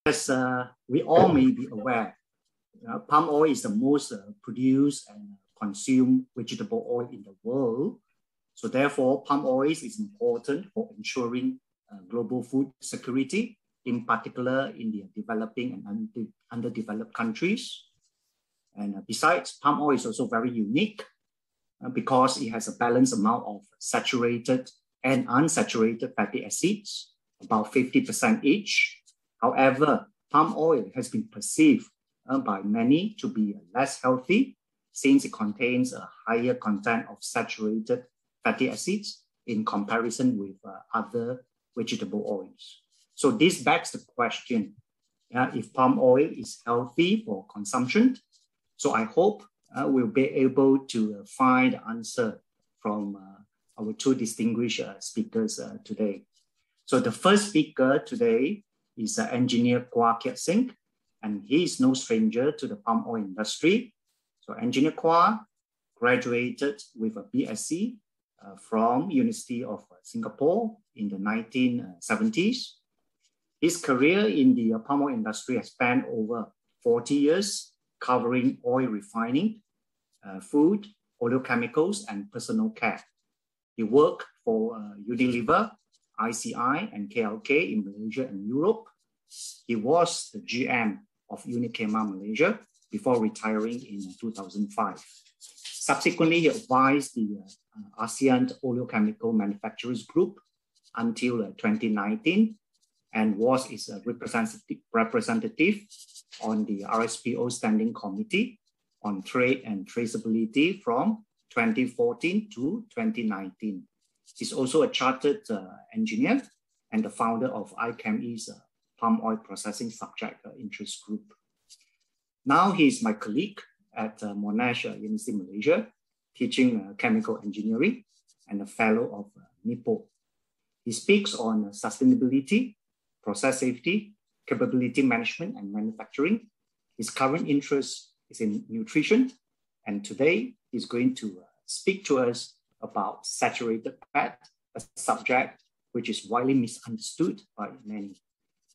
As we all may be aware, palm oil is the most produced and consumed vegetable oil in the world. So therefore, palm oil is important for ensuring global food security, in particular in the developing and underdeveloped countries. And besides, palm oil is also very unique because it has a balanced amount of saturated and unsaturated fatty acids, about 50% each. However, palm oil has been perceived by many to be less healthy since it contains a higher content of saturated fatty acids in comparison with other vegetable oils. So this begs the question, if palm oil is healthy for consumption. So I hope we'll be able to find the answer from our two distinguished speakers today. So the first speaker today is Engineer Kwa Kiat Singh, and he is no stranger to the palm oil industry. So Engineer Kwa graduated with a BSc from University of Singapore in the 1970s. His career in the palm oil industry has spanned over 40 years, covering oil refining, food, oleochemicals, and personal care. He worked for Unilever, ICI, and KLK in Malaysia and Europe. He was the GM of Unikema Malaysia before retiring in 2005. Subsequently, he advised the ASEAN Oleochemical Manufacturers Group until 2019 and was its representative on the RSPO Standing Committee on Trade and Traceability from 2014 to 2019. He's also a chartered engineer and the founder of IChemE's Palm Oil Processing Subject Interest Group. Now he's my colleague at Monash University, Malaysia, teaching chemical engineering and a fellow of MIPO. He speaks on sustainability, process safety, capability management, and manufacturing. His current interest is in nutrition, and today he's going to speak to us about saturated fat, a subject which is widely misunderstood by many.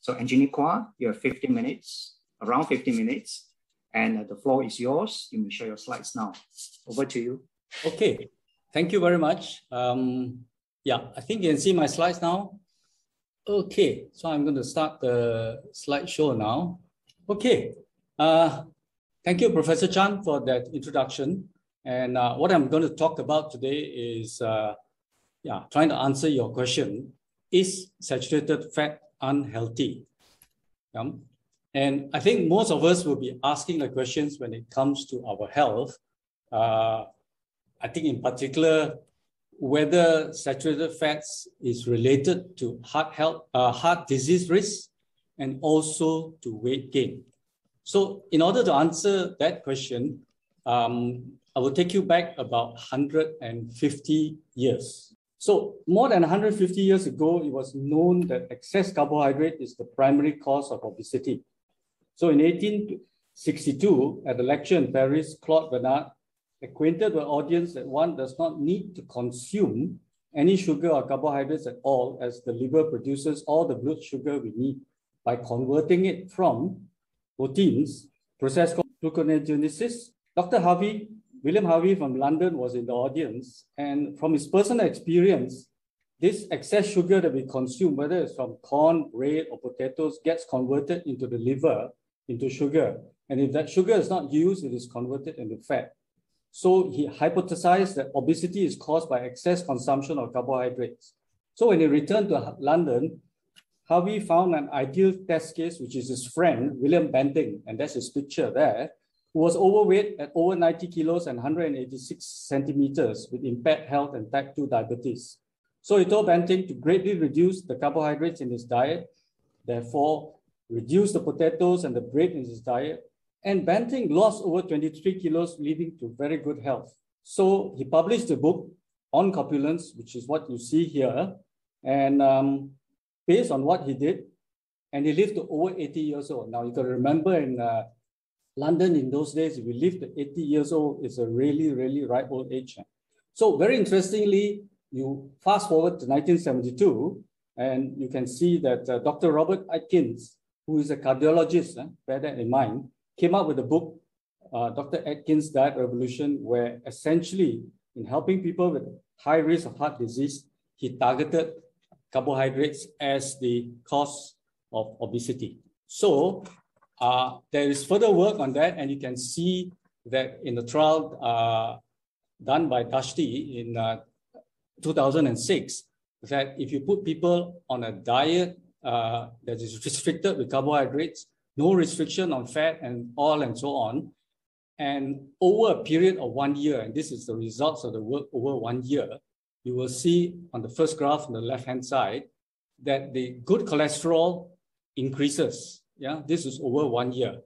So Engineer Kwa, you have 15 minutes, around 15 minutes, and the floor is yours. You may share your slides now. Over to you. Okay, thank you very much. Yeah, I think you can see my slides now. Okay, so I'm going to start the slideshow now. Okay, thank you, Professor Chan, for that introduction. And what I'm going to talk about today is trying to answer your question, is saturated fat unhealthy? And I think most of us will be asking the questions when it comes to our health. I think in particular, whether saturated fats is related to heart disease risk and also to weight gain. So in order to answer that question, I will take you back about 150 years. So more than 150 years ago, it was known that excess carbohydrate is the primary cause of obesity. So in 1862, at a lecture in Paris, Claude Bernard acquainted the audience that one does not need to consume any sugar or carbohydrates at all, as the liver produces all the blood sugar we need by converting it from proteins, process called gluconeogenesis. William Harvey from London was in the audience, and from his personal experience, this excess sugar that we consume, whether it's from corn, bread, or potatoes, gets converted into the liver into sugar. And if that sugar is not used, it is converted into fat. So he hypothesized that obesity is caused by excess consumption of carbohydrates. So when he returned to London, Harvey found an ideal test case, which is his friend, William Banting, and that's his picture there, who was overweight at over 90 kilos and 186 centimeters with impaired health and type 2 diabetes. So he told Banting to greatly reduce the carbohydrates in his diet, therefore reduce the potatoes and the bread in his diet, and Banting lost over 23 kilos, leading to very good health. So he published a book on corpulence, which is what you see here, and based on what he did, and he lived to over 80 years old. Now you got to remember in London in those days, if you lived to 80 years old, it's a really, really ripe old age. So very interestingly, you fast forward to 1972, and you can see that Dr. Robert Atkins who is a cardiologist, bear that in mind, came up with a book, Dr. Atkins' Diet Revolution, where essentially in helping people with high risk of heart disease, he targeted carbohydrates as the cause of obesity. So there is further work on that, and you can see that in the trial done by Dashti in 2006, that if you put people on a diet that is restricted with carbohydrates, no restriction on fat and oil and so on, and over a period of 1 year, and this is the results of the work over 1 year, you will see on the first graph on the left-hand side that the good cholesterol increases. Yeah, this is over 1 year.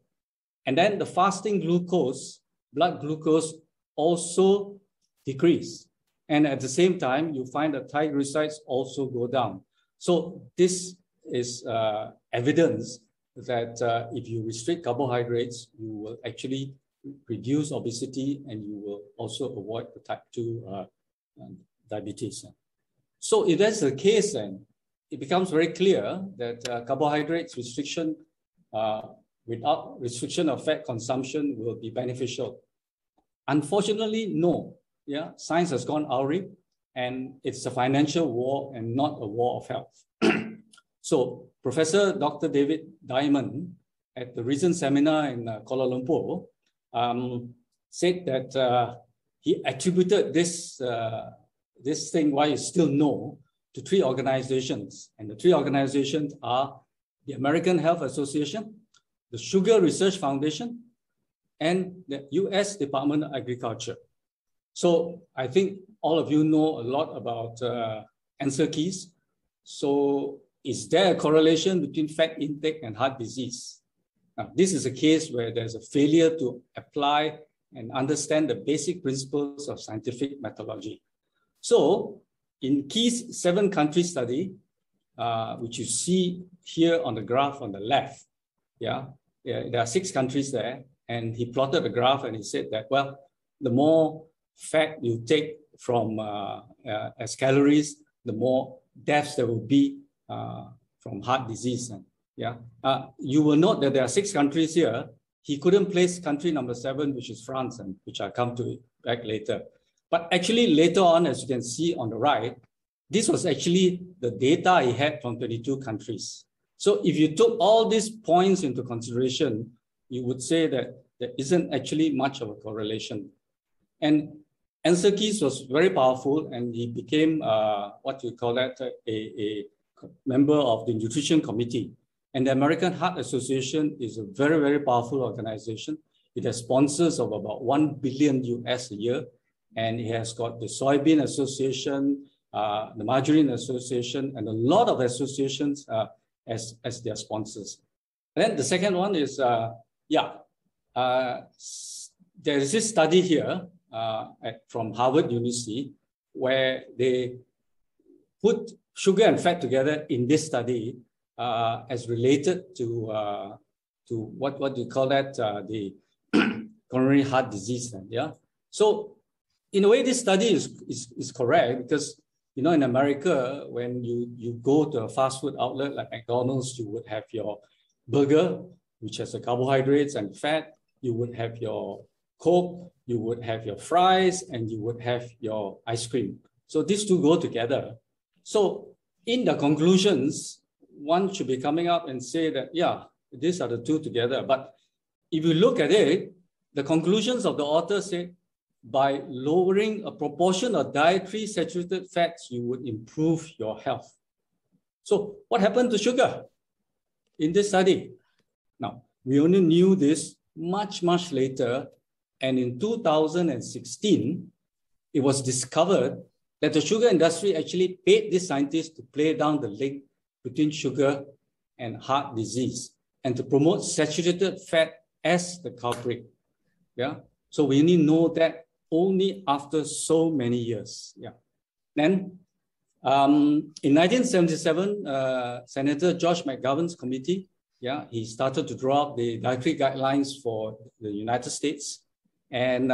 And then the fasting glucose, blood glucose also decrease. And at the same time, you find that triglycerides also go down. So this is evidence that if you restrict carbohydrates, you will actually reduce obesity and you will also avoid the type 2 diabetes. So if that's the case, then it becomes very clear that carbohydrates restriction without restriction of fat consumption will be beneficial. Unfortunately, no. Yeah, science has gone awry, and it's a financial war and not a war of health. So Professor Dr. David Diamond at the recent seminar in Kuala Lumpur said that he attributed this thing, why it's still no, to 3 organizations. And the 3 organizations are the American Health Association, the Sugar Research Foundation, and the US Department of Agriculture. So I think all of you know a lot about answer keys. So is there a correlation between fat intake and heart disease? Now, this is a case where there's a failure to apply and understand the basic principles of scientific methodology. So in Key's 7-country study, which you see here on the graph on the left, there are 6 countries there, and he plotted the graph and he said that, well, the more fat you take from as calories, the more deaths there will be from heart disease. You will note that there are 6 countries here. He couldn't place country number 7, which is France, and which I'll come to back later. But actually later on, as you can see on the right, this was actually the data he had from 22 countries. So if you took all these points into consideration, you would say that there isn't actually much of a correlation. And Ansel Keys was very powerful, and he became what you call that, a member of the Nutrition Committee. And the American Heart Association is a very, very powerful organization. It has sponsors of about $1 billion US a year, and it has got the Soybean Association, the Margarine Association, and a lot of associations as their sponsors. And then the second one is, there is this study here from Harvard University where they put sugar and fat together in this study as related to what do you call that, the coronary heart disease. So in a way, this study is correct because, you know, in America, when you go to a fast food outlet like McDonald's, you would have your burger, which has the carbohydrates and fat. You would have your Coke, you would have your fries, and you would have your ice cream. So these 2 go together. So in the conclusions, one should be coming up and say that, yeah, these are the 2 together. But if you look at it, the conclusions of the author say, by lowering a proportion of dietary saturated fats, you would improve your health. So what happened to sugar in this study? Now, we only knew this much, much later. And in 2016, it was discovered that the sugar industry actually paid these scientists to play down the link between sugar and heart disease and to promote saturated fat as the culprit. So we only know that only after so many years. Then in 1977, Senator George McGovern's committee, he started to draw up the Dietary Guidelines for the United States. And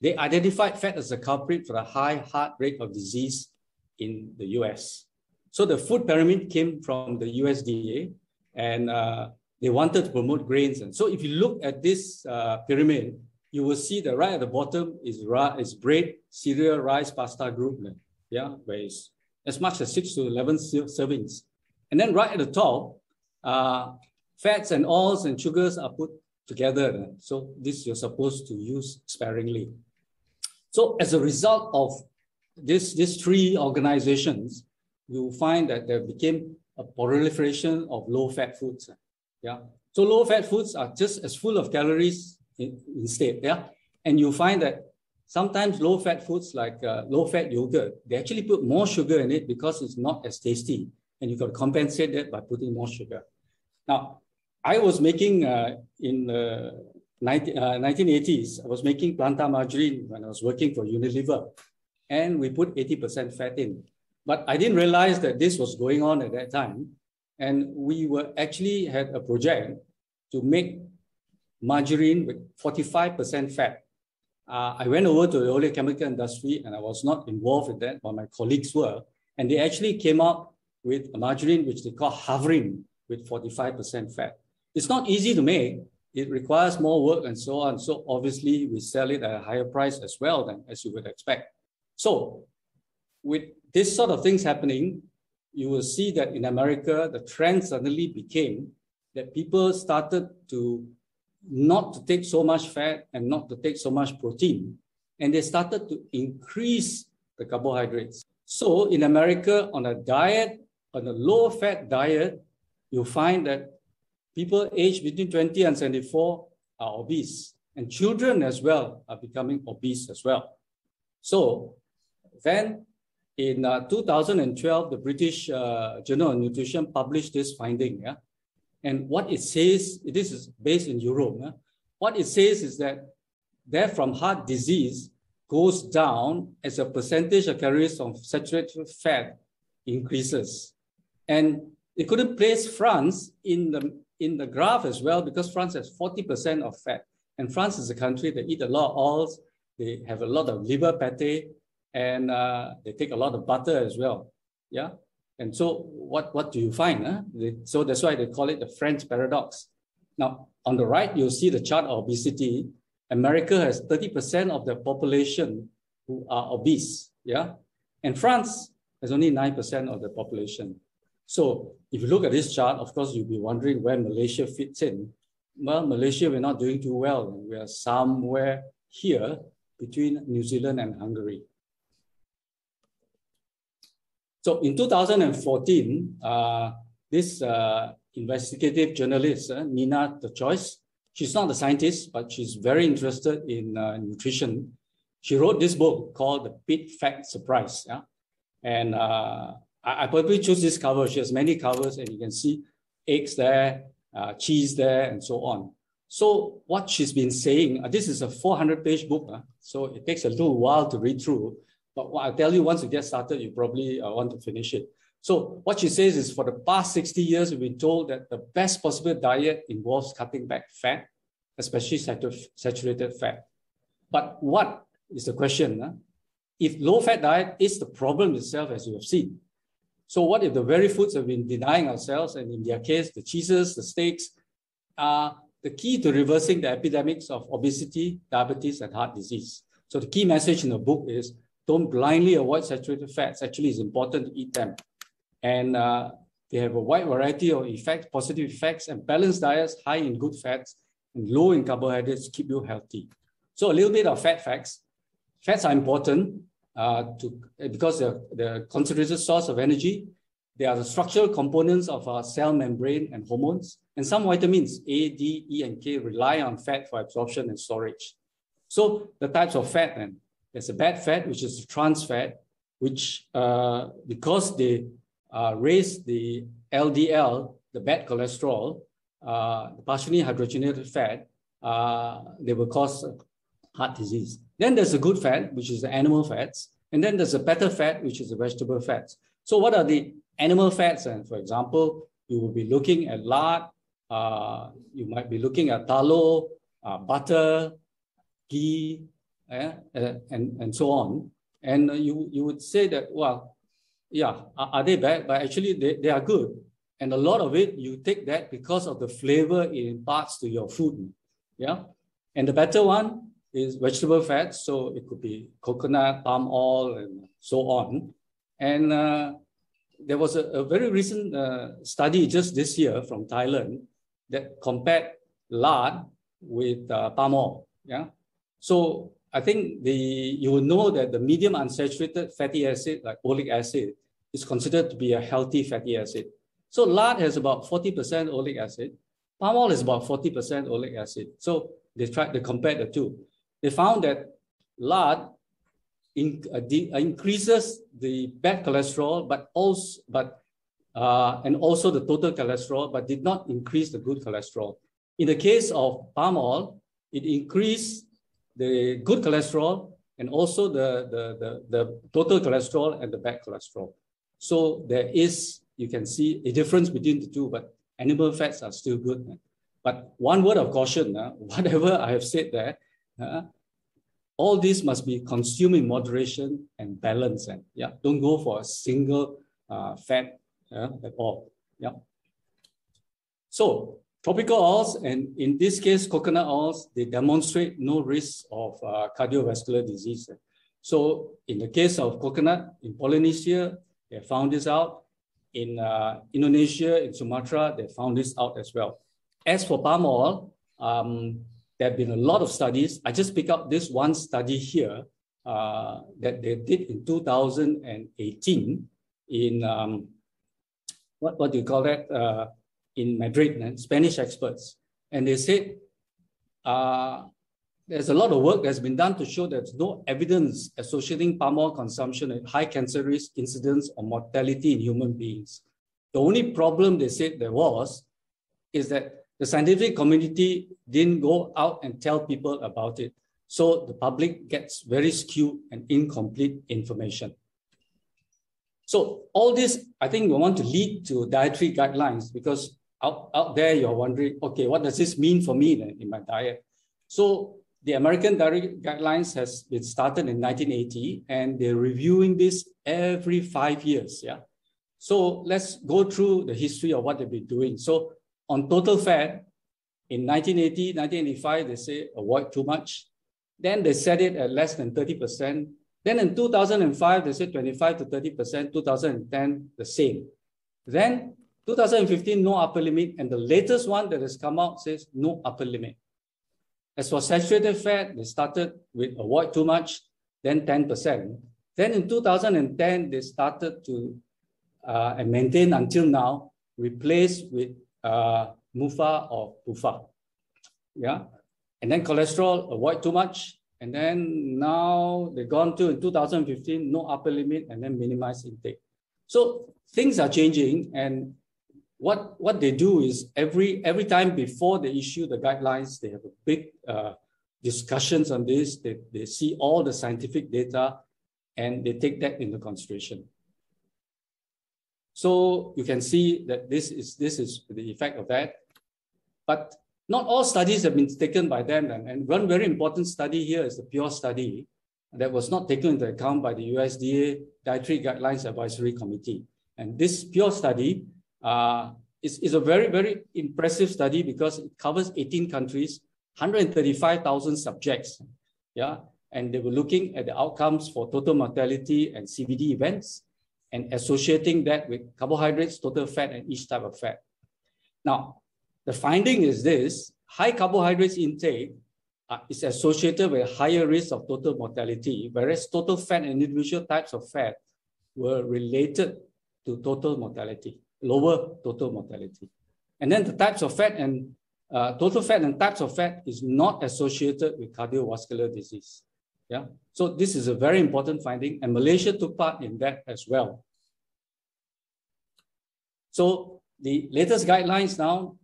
they identified fat as a culprit for the high heart rate of disease in the US. So the food pyramid came from the USDA, and they wanted to promote grains. And so if you look at this pyramid, you will see that right at the bottom is bread, cereal, rice, pasta group, yeah, where it's as much as 6 to 11 servings. And then right at the top, fats and oils and sugars are put together. So this you're supposed to use sparingly. So as a result of these three organizations, you find that there became a proliferation of low-fat foods. Yeah. So low-fat foods are just as full of calories instead. Yeah. And you find that sometimes low-fat foods like low-fat yogurt, they actually put more sugar in it because it's not as tasty. And you've got to compensate that by putting more sugar. Now, I was making in the 1980s, I was making plantar margarine when I was working for Unilever. And we put 80% fat in. But I didn't realize that this was going on at that time. And we were actually had a project to make margarine with 45% fat. I went over to the oleochemical industry and I was not involved in that, but my colleagues were. And they actually came up with a margarine which they call hovering with 45% fat. It's not easy to make. It requires more work and so on. So obviously we sell it at a higher price as well than as you would expect. So with this sort of things happening, you will see that in America, the trend suddenly became that people started to not to take so much fat and not to take so much protein. And they started to increase the carbohydrates. So in America, on a diet, on a low-fat diet, you'll find that people aged between 20 and 74 are obese. And children as well are becoming obese as well. So then in 2012, the British Journal of Nutrition published this finding. Yeah? And what it says, this is based in Europe. Yeah? What it says is that death from heart disease goes down as a percentage of calories from saturated fat increases. And they couldn't place France in the graph as well because France has 40% of fat. And France is a country that eat a lot of oils. They have a lot of liver pate, and they take a lot of butter as well. Yeah. And so what do you find? Huh? So that's why they call it the French paradox. Now, on the right, you'll see the chart of obesity. America has 30% of the population who are obese. Yeah. And France has only 9% of the population. So if you look at this chart, of course, you'll be wondering where Malaysia fits in. Well, Malaysia, we're not doing too well. We are somewhere here between New Zealand and Hungary. So in 2014, this investigative journalist, Nina De Choice, she's not a scientist, but she's very interested in nutrition. She wrote this book called The Pit Fat Surprise. Yeah? And I probably choose this cover. She has many covers, and you can see eggs there, cheese there, and so on. So what she's been saying, this is a 400-page book, so it takes a little while to read through. But what I'll tell you, once you get started, you probably want to finish it. So what she says is for the past 60 years, we've been told that the best possible diet involves cutting back fat, especially saturated fat. But what is the question? If low-fat diet is the problem itself, as you have seen, so what if the very foods we've been denying ourselves, and in their case, the cheeses, the steaks, are the key to reversing the epidemics of obesity, diabetes, and heart disease? So the key message in the book is don't blindly avoid saturated fats. Actually, it's important to eat them. And they have a wide variety of effects, positive effects, and balanced diets high in good fats and low in carbohydrates keep you healthy. So a little bit of fat facts. Fats are important because they're the concentrated source of energy. They are the structural components of our cell membrane and hormones. And some vitamins, A, D, E, and K, rely on fat for absorption and storage. So the types of fat, then, there's a bad fat, which is trans fat, which because they raise the LDL, the bad cholesterol, the partially hydrogenated fat, they will cause heart disease. Then there's a good fat, which is the animal fats. And then there's a better fat, which is the vegetable fats. So what are the animal fats? And for example, you will be looking at lard, you might be looking at tallow, butter, ghee, and so on. And you would say that, well, yeah, are they bad? But actually, they are good. And a lot of it, you take that because of the flavor it imparts to your food. Yeah. And the better one is vegetable fats. So it could be coconut, palm oil, and so on. And there was a very recent study just this year from Thailand that compared lard with palm oil. Yeah. So I think you will know that the medium unsaturated fatty acid, like oleic acid, is considered to be a healthy fatty acid. So lard has about 40% oleic acid. Palm oil is about 40% oleic acid. So they compared the two. They found that lard increases the bad cholesterol, and also the total cholesterol, but did not increase the good cholesterol. In the case of palm oil, it increased the good cholesterol and also the total cholesterol and the bad cholesterol. So there is, you can see a difference between the two, but animal fats are still good. But one word of caution, whatever I have said there, all this must be consumed in moderation and balance. And yeah, don't go for a single fat at all. Yeah. So tropical oils, and in this case, coconut oils, they demonstrate no risk of cardiovascular disease. So in the case of coconut in Polynesia, they found this out. In Indonesia, in Sumatra, they found this out as well. As for palm oil, there have been a lot of studies. I just pick up this one study here that they did in 2018 in, what do you call that? In Madrid, Spanish experts. And they said there's a lot of work that's been done to show there's no evidence associating palm oil consumption with high cancer risk, incidence, or mortality in human beings. The only problem they said there is that the scientific community didn't go out and tell people about it. So the public gets very skewed and incomplete information. So all this, I think we want to lead to dietary guidelines, because out there you're wondering, okay, what does this mean for me then in my diet? So the American Dietary Guidelines has been started in 1980, and they're reviewing this every 5 years. Yeah. So let's go through the history of what they've been doing. So on total fat, in 1980, 1985, they say avoid too much. Then they set it at less than 30%. Then in 2005, they said 25 to 30%, 2010, the same. Then 2015, no upper limit. And the latest one that has come out says no upper limit. As for saturated fat, they started with avoid too much, then 10%. Then in 2010, they started to, and maintain until now, replace with MUFA or PUFA. Yeah. And then cholesterol, avoid too much. And then now they've gone to, in 2015, no upper limit, and then minimize intake. So things are changing, and what they do is every time before they issue the guidelines, they have a big discussions on this. They see all the scientific data, and they take that into consideration. So you can see that this is the effect of that. But not all studies have been taken by them. And one very important study here is the PURE study that was not taken into account by the USDA Dietary Guidelines Advisory Committee. And this PURE study is a very, very impressive study because it covers 18 countries, 135,000 subjects. Yeah, and they were looking at the outcomes for total mortality and CVD events, and associating that with carbohydrates, total fat, and each type of fat. Now, the finding is this: high carbohydrates intake is associated with higher risk of total mortality, whereas total fat and individual types of fat were related to total mortality, lower total mortality. And then the types of fat and total fat and types of fat is not associated with cardiovascular disease. Yeah, so this is a very important finding, and Malaysia took part in that as well. So the latest guidelines now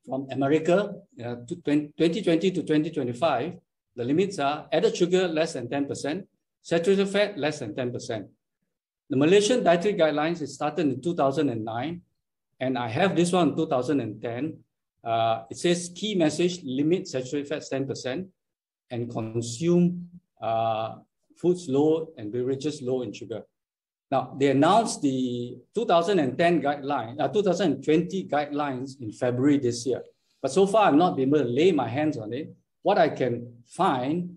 from America, 2020 to 2025, the limits are added sugar less than 10%, saturated fat less than 10%. The Malaysian Dietary Guidelines is started in 2009, and I have this one in 2010. It says key message: limit saturated fats 10% and consume foods low and beverages low in sugar. Now, they announced the 2020 guidelines in February this year. But so far, I've not been able to lay my hands on it. What I can find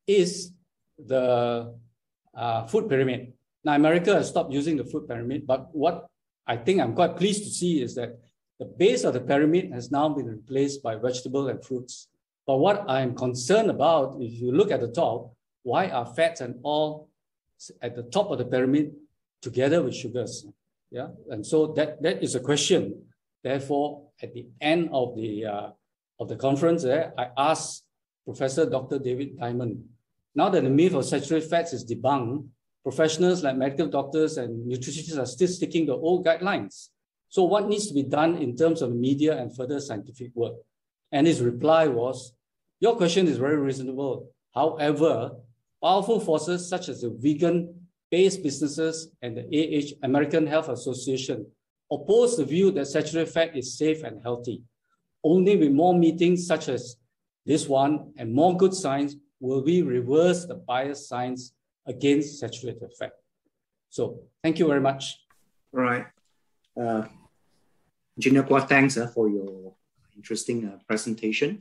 is the food pyramid. Now, America has stopped using the food pyramid, but what I think I'm quite pleased to see is that the base of the pyramid has now been replaced by vegetable and fruits. But what I'm concerned about, if you look at the top, why are fats and oil at the top of the pyramid together with sugars? Yeah, and so that is a question. Therefore, at the end of the conference, I asked Professor Dr. David Diamond, now that the myth of saturated fats is debunked, professionals like medical doctors and nutritionists are still sticking to old guidelines. So what needs to be done in terms of media and further scientific work? And his reply was, your question is very reasonable. However, powerful forces such as the vegan-based businesses and the American Health Association oppose the view that saturated fat is safe and healthy. Only with more meetings such as this one and more good science will we reverse the biased science against saturated fat. So thank you very much. All right. Engineer Kwa, thanks for your interesting presentation.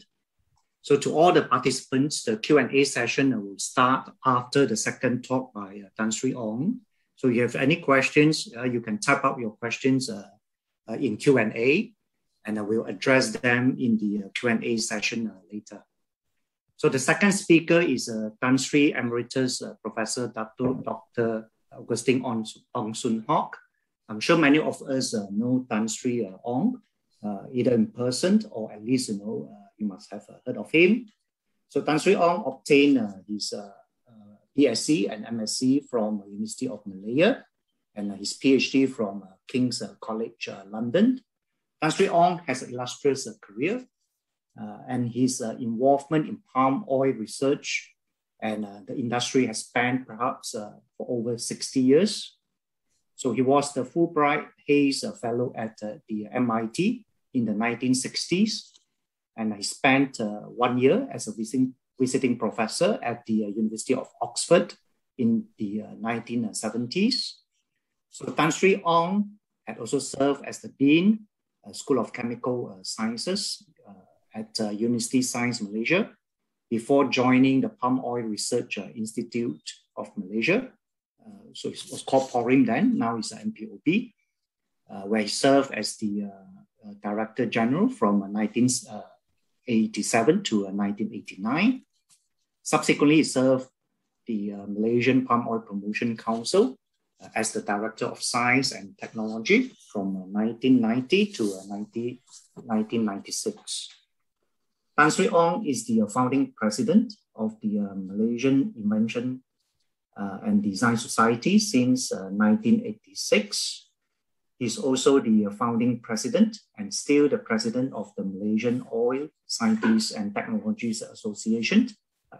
So to all the participants, the Q&A session will start after the second talk by Tan Sri Ong. So if you have any questions, you can type out your questions in Q&A, and I will address them in the Q&A session later. So the second speaker is Tan Sri Emeritus Professor Dr. Augustine Ong Soon Hock. I'm sure many of us know Tan Sri Ong, either in person or at least you must have heard of him. So Tan Sri Ong obtained his BSc and MSc from University of Malaya and his PhD from King's College London. Tan Sri Ong has an illustrious career and his involvement in palm oil research and the industry has spanned perhaps for over 60 years. So he was the Fulbright Hays Fellow at the MIT in the 1960s, and he spent 1 year as a visiting professor at the University of Oxford in the 1970s. So Tan Sri Ong had also served as the Dean, School of Chemical Sciences at University Science Malaysia before joining the Palm Oil Research Institute of Malaysia. So it was called PORIM then, now it's MPOB, where he served as the Director General from 1987 to 1989. Subsequently, he served the Malaysian Palm Oil Promotion Council as the Director of Science and Technology from 1990 to 1996. Tan Sri Ong is the founding president of the Malaysian Invention and Design Society since 1986. He's also the founding president and still the president of the Malaysian Oil Scientists and Technologies Association.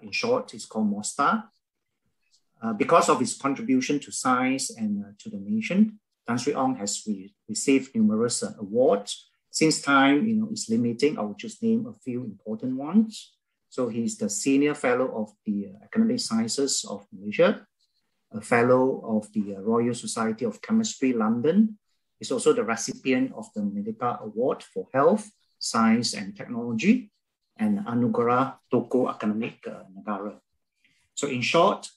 In short, it's called MOSTA. Because of his contribution to science and to the nation, Tan Sri Ong has received numerous awards. Since time is limiting, I will just name a few important ones. So he's the Senior Fellow of the Academic Sciences of Malaysia, a Fellow of the Royal Society of Chemistry, London. He's also the recipient of the Medika Award for Health, Science and Technology, and Anugerah Tokoh Akademik Negara. So in short,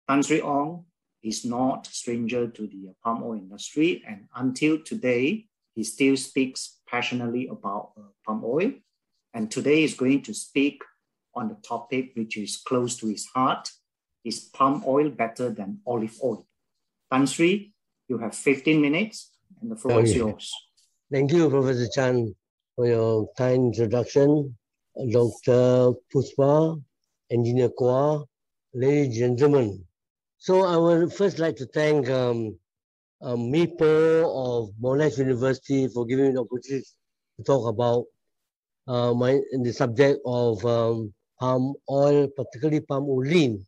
Tan Sri Ong is not a stranger to the palm oil industry, and until today, he still speaks passionately about palm oil. And today he's going to speak on the topic which is close to his heart. Is palm oil better than olive oil? Tan Sri, you have 15 minutes and the floor is yours. Thank you, Professor Chan, for your kind introduction. Dr. Puspa, Engineer Kwa, ladies and gentlemen. So I would first like to thank MIPO of Monash University for giving me the opportunity to talk about the subject of palm oil, particularly palm olein.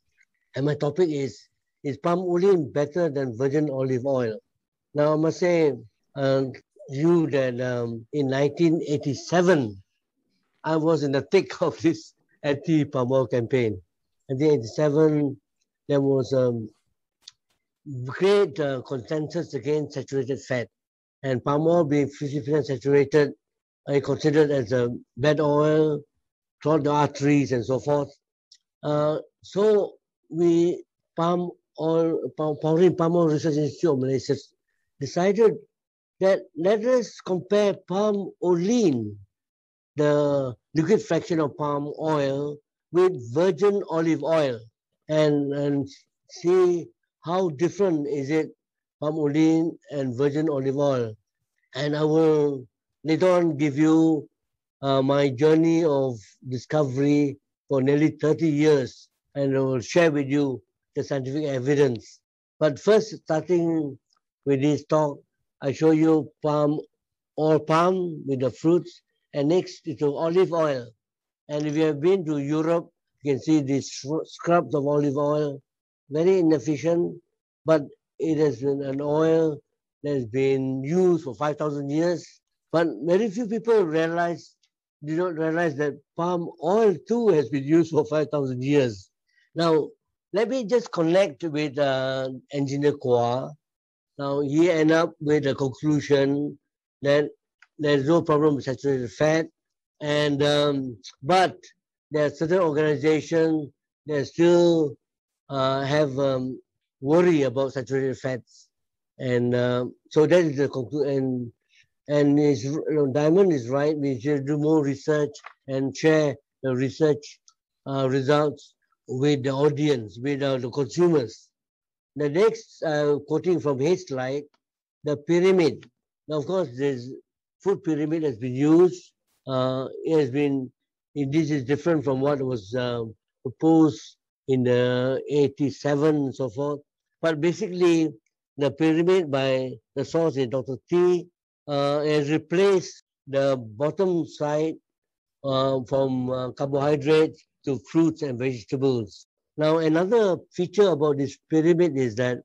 And my topic is palm olein better than virgin olive oil? Now, I must say you that in 1987, I was in the thick of this anti-palm oil campaign. In 1987, there was great consensus against saturated fat. And palm oil being 50% saturated, considered as a bad oil, clog the arteries and so forth. So we, Palm Oil Research Institute of Malaysia, decided that let us compare palm olein, the liquid fraction of palm oil, with virgin olive oil, and see how different is it, palm olein and virgin olive oil. And I will later on give you my journey of discovery for nearly 30 years, and I will share with you the scientific evidence. But first, starting with this talk, I show you palm with the fruits, and next to olive oil. And if you have been to Europe, you can see these scrubs of olive oil, very inefficient, but it has been an oil that has been used for 5,000 years. But very few people do not realize that palm oil too has been used for 5,000 years. Now, let me just connect with Engineer Kwa. Now, he ended up with a conclusion that there's no problem with saturated fat, and but there are certain organizations that still have worry about saturated fats, and so that is the conclusion. And Diamond is right. We should do more research and share the research results with the audience, with the consumers. The next, quoting from his slide, the pyramid. Now, of course, this food pyramid has been used. This is different from what was proposed in the 87 and so forth. But basically, the pyramid by the source is Dr. T has replaced the bottom side from carbohydrates to fruits and vegetables. Now, another feature about this pyramid is that,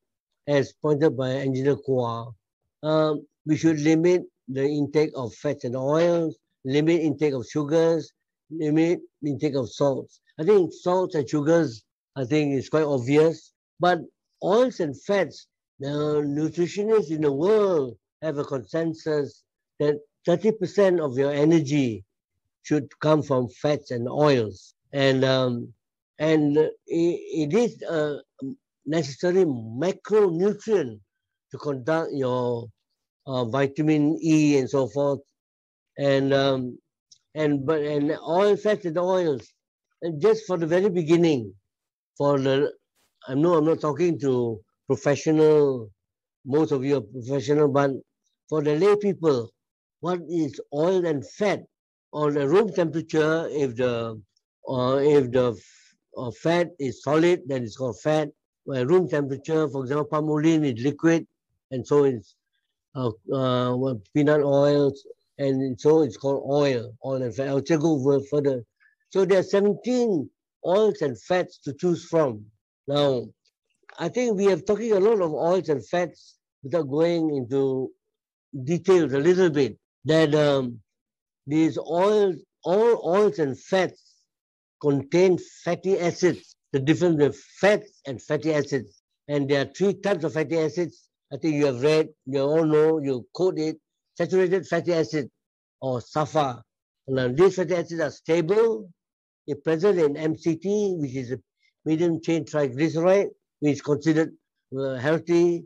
as pointed by Engineer Kwa, we should limit the intake of fats and oils, limit intake of sugars, limit intake of salts. I think salts and sugars, I think is quite obvious, but oils and fats, the nutritionists in the world have a consensus that 30% of your energy should come from fats and oils. And it is a necessary macronutrient to conduct your vitamin E and so forth. And oil, fats and oils. And just for the very beginning, I know I'm not talking to professional, most of you are professional, but for the lay people, what is oil and fat? On the room temperature, if the fat is solid, then it's called fat. Where room temperature, for example, palm oil is liquid, and so is peanut oils, and so it's called oil and fat. I'll go further. So there are 17 oils and fats to choose from. Now, I think we are talking a lot of oils and fats without going into details a little bit. That these all oils and fats contain fatty acids. The difference with fats and fatty acids. And there are 3 types of fatty acids. I think you have read, you all know, you quote it. Saturated fatty acid or SAFA. Now, these fatty acids are stable. They're present in MCT, which is a medium chain triglyceride, which is considered healthy,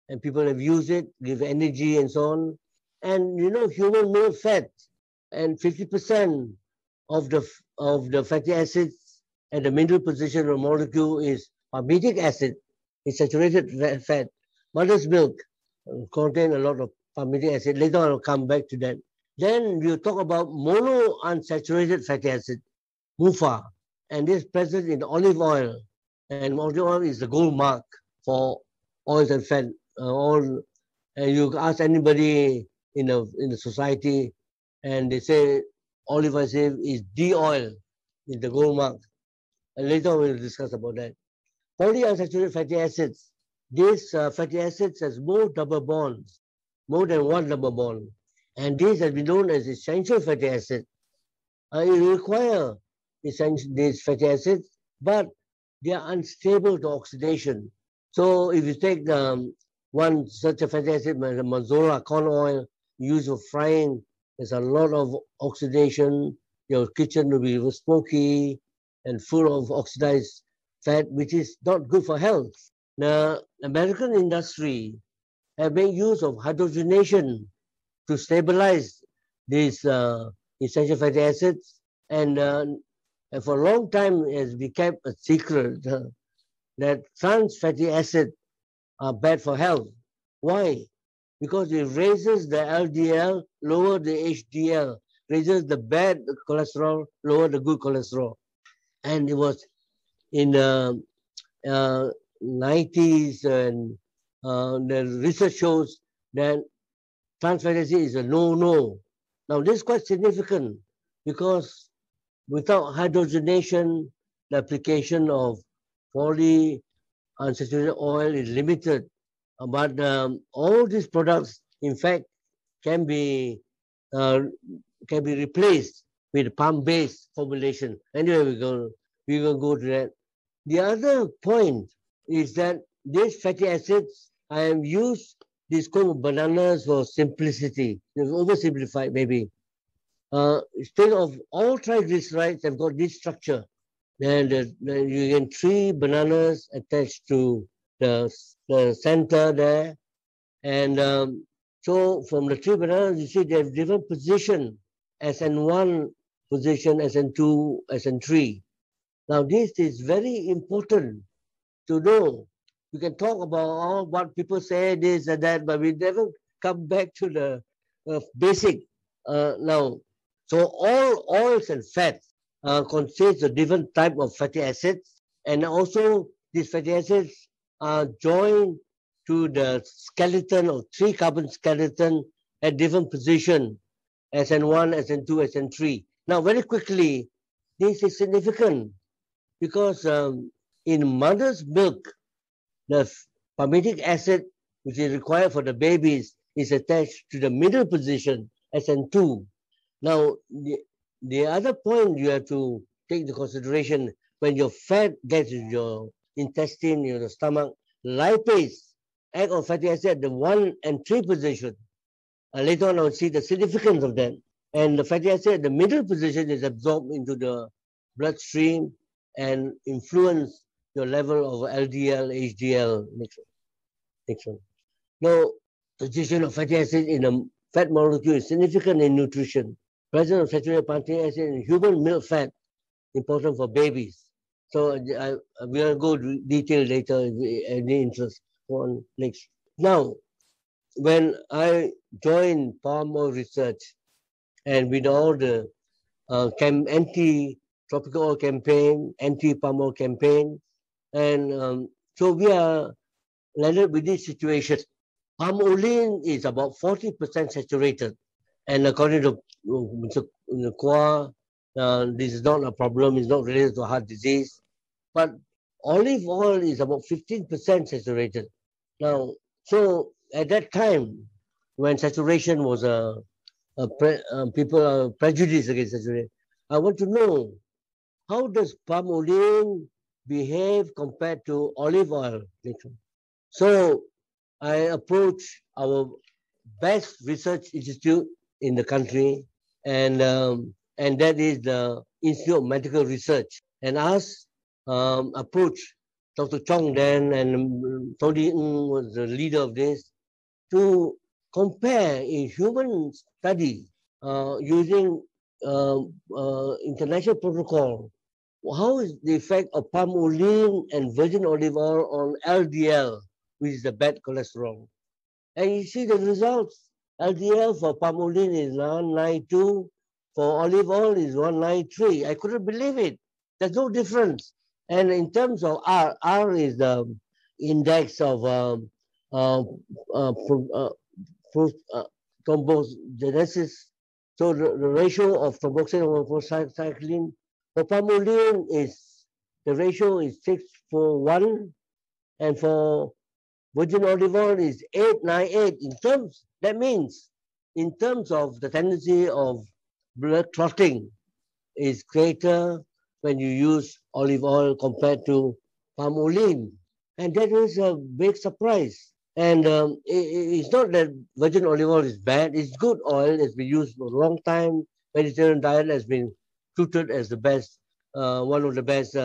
and people have used it, give energy and so on. And human male fat, and 50% of the fatty acids at the middle position of the molecule is palmitic acid. It's saturated fat. Mother's milk contains a lot of palmitic acid. Later on, I'll come back to that. Then we'll talk about monounsaturated fatty acid, MUFA, and this is present in olive oil. And olive oil is the gold mark for oils and fat. And you ask anybody in the society, and they say olive oil is D oil, is the gold mark. And later we'll discuss about that. Polyunsaturated fatty acids. These fatty acids has more double bonds, more than one double bond. And these has been known as essential fatty acids. You require these fatty acids, but they are unstable to oxidation. So if you take one such a fatty acid, the mazola corn oil, used for frying, there's a lot of oxidation. Your kitchen will be smoky and full of oxidized fat, which is not good for health. The American industry have made use of hydrogenation to stabilize these essential fatty acids, and for a long time it has been kept a secret that trans fatty acids are bad for health. Why? Because it raises the LDL, lower the HDL, raises the bad cholesterol, lower the good cholesterol. And it was in the 90s, and the research shows that trans fatty acid is a no-no. Now this is quite significant because without hydrogenation, the application of polyunsaturated oil is limited. But all these products, in fact, can be replaced with palm-based formulation. Anyway, we will go to that. The other point is that these fatty acids, I have used these called bananas for simplicity. It's oversimplified maybe. Instead of all triglycerides have got this structure. Then you get 3 bananas attached to the center there. And so from the 3 bananas, you see they have different position, SN1 position, SN2, SN3. Now this is very important to know. You can talk about all what people say, this and that, but we never come back to the basic now. So all oils and fats consists of different type of fatty acids, and also these fatty acids are joined to the skeleton or 3 carbon skeleton at different position, SN1, SN2, SN3. Now very quickly, this is significant because in mother's milk, the palmitic acid, which is required for the babies, is attached to the middle position, SN2. Now, the other point you have to take into consideration, when your fat gets in your intestine, your stomach, lipase act on fatty acid at the 1 and 3 position. Later on, I will see the significance of that. And the fatty acid at the middle position is absorbed into the bloodstream and influence your level of LDL, HDL. Next one. Now, the position of fatty acid in a fat molecule is significant in nutrition. Presence of saturated fatty acid in human milk fat, important for babies. So we will go to detail later if any interest. Go on next. Now, when I joined palm oil research, and with all the anti-tropical oil campaign, anti-palm oil campaign, and so we are landed with this situation. Palm oil is about 40% saturated. And according to Mr. Kwa, this is not a problem, it's not related to heart disease. But olive oil is about 15% saturated. Now, so at that time, when saturation was people are prejudiced against saturation, I want to know, how does palm oil behave compared to olive oil? So I approached our best research institute in the country, and that is the Institute of Medical Research, and approached Dr. Chong then, and Tony Ng was the leader of this, to compare a human study using international protocol. How is the effect of palm oil and virgin olive oil on LDL, which is the bad cholesterol? And you see the results. LDL for palm oil is 192, for olive oil is 193. I couldn't believe it. There's no difference. And in terms of R is the index of thrombogenesis. So the ratio of thromboxane over procyclin for palm oil the ratio is 6:1, and for virgin olive oil is 898. That means in terms of the tendency of blood clotting is greater when you use olive oil compared to palm oil. And that was a big surprise. And it's not that virgin olive oil is bad. It's good oil. It's been used for a long time. Mediterranean diet has been touted as the best, one of the best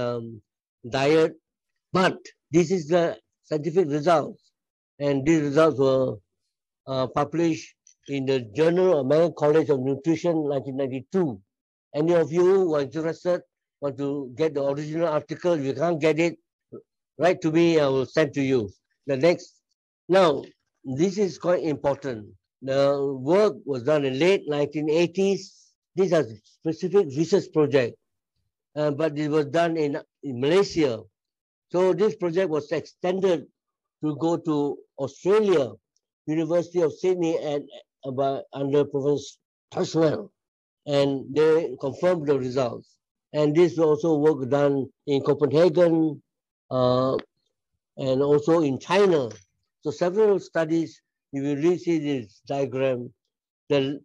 diet. But this is the scientific results. And these results were published in the Journal of American College of Nutrition 1992. Any of you who are interested, want to get the original article, if you can't get it, write to me, I will send to you. The next. Now, this is quite important. The work was done in late 1980s. These are specific research projects, but it was done in Malaysia. So this project was extended to go to Australia, University of Sydney, and under Professor Tushwell, and they confirmed the results. And this was also work done in Copenhagen and also in China. So several studies, you will really see this diagram. This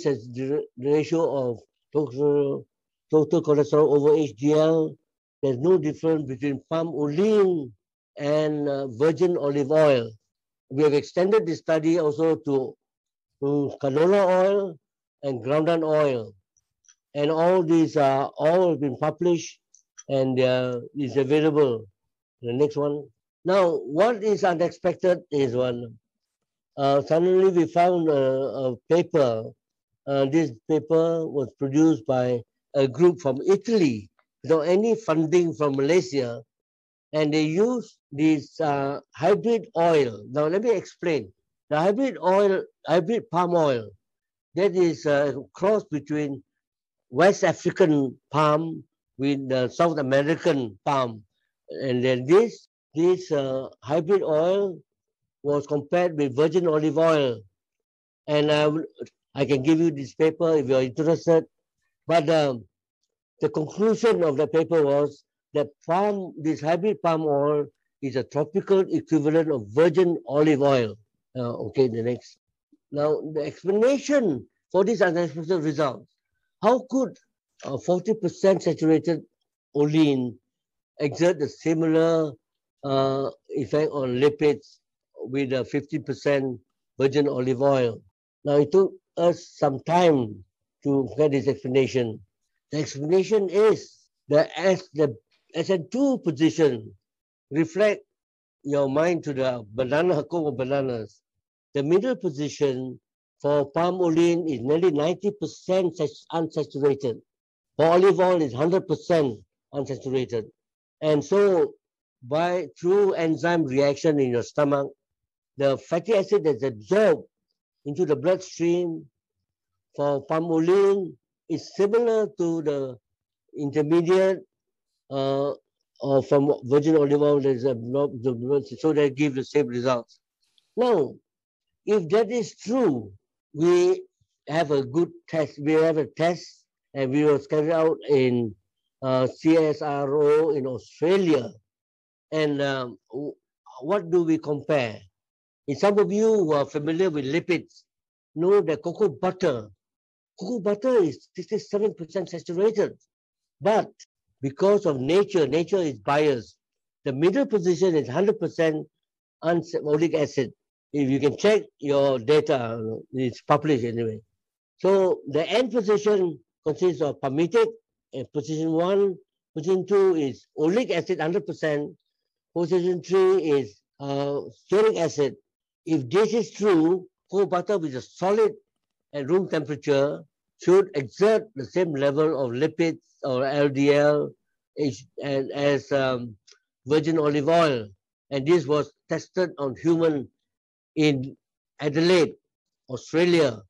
is the ratio of total cholesterol over HDL. There's no difference between palm oil and virgin olive oil. We have extended this study also to canola oil and groundnut oil. And all these are all been published and is available. The next one. Now, what is unexpected is one. Suddenly we found a paper. This paper was produced by a group from Italy without any funding from Malaysia. And they used this hybrid oil. Now, let me explain. The hybrid palm oil, that is a cross between West African palm with the South American palm. And then this hybrid oil was compared with virgin olive oil. And I can give you this paper if you're interested. But the conclusion of the paper was that this hybrid palm oil is a tropical equivalent of virgin olive oil. Okay, the next. Now, the explanation for this unexpected result. How could 40% saturated olein exert a similar effect on lipids with a 50% virgin olive oil? Now, it took us some time to get this explanation. The explanation is that as the SN2 position reflect your mind to the banana, cocoa bananas, the middle position for palm olein is nearly 90% unsaturated. For olive oil is 100% unsaturated. And so through enzyme reaction in your stomach, the fatty acid that's absorbed into the bloodstream for palm olein is similar to the intermediate or from virgin olive oil that is absorbed the blood, so they give the same results. Now, if that is true, we have a good test. We have a test, and we was carried out in CSRO in Australia. And what do we compare? And some of you who are familiar with lipids know that cocoa butter is 67% saturated. But because of nature is biased. The middle position is 100% oleic acid. If you can check your data, it's published anyway. So the end position consists of palmitic, and position 1. Position 2 is oleic acid 100%. Position 3 is stearic acid. If this is true, cocoa butter with a solid at room temperature should exert the same level of lipids or LDL as virgin olive oil. And this was tested on human in Adelaide, Australia,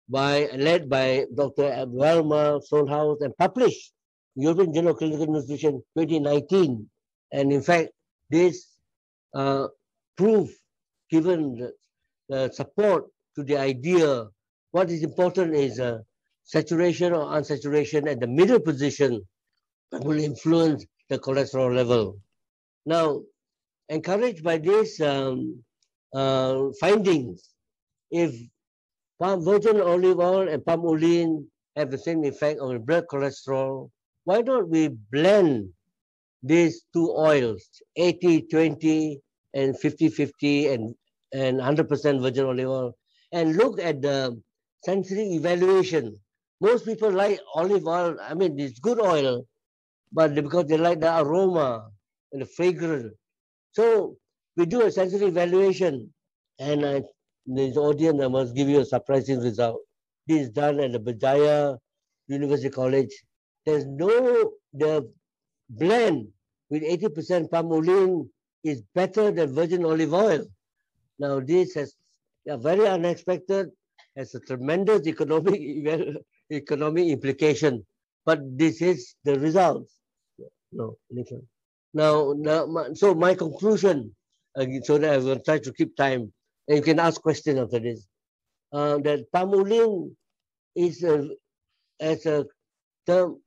led by Dr. Velma Stonehouse and published European Journal of Clinical Nutrition 2019. And in fact, this proof given the support to the idea. What is important is saturation or unsaturation at the middle position that will influence the cholesterol level. Now, encouraged by these findings, if virgin olive oil and palm olein have the same effect on blood cholesterol, why don't we blend these two oils, 80-20 and 50-50 and 100% virgin olive oil, and look at the sensory evaluation. Most people like olive oil. I mean, it's good oil, but because they like the aroma and the fragrance. So we do a sensory evaluation, and this audience, I must give you a surprising result. This is done at the Berjaya University College. The blend with 80% palm oil is better than virgin olive oil. Now this has very unexpected, has a tremendous economic implication, but this is the result. No, so my conclusion, so that I will try to keep time, and you can ask questions after this. That palm oil is as a term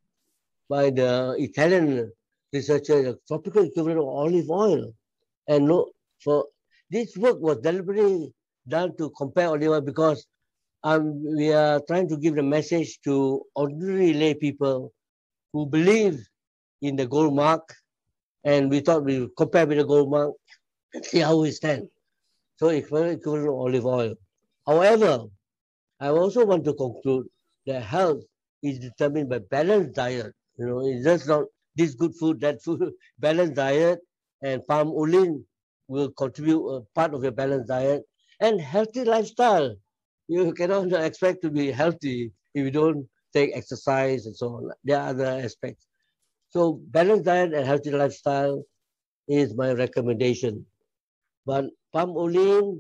by the Italian researcher, a tropical equivalent of olive oil. And for this work was deliberately done to compare olive oil because we are trying to give the message to ordinary lay people who believe in the gold mark, and we thought we would compare with the gold mark and see how we stand. So equivalent of olive oil. However, I also want to conclude that health is determined by balanced diet. It's just not this good food, that food. Balanced diet, and palm oil will contribute a part of your balanced diet, and healthy lifestyle. You cannot expect to be healthy if you don't take exercise and so on. There are other aspects. So balanced diet and healthy lifestyle is my recommendation. But palm oil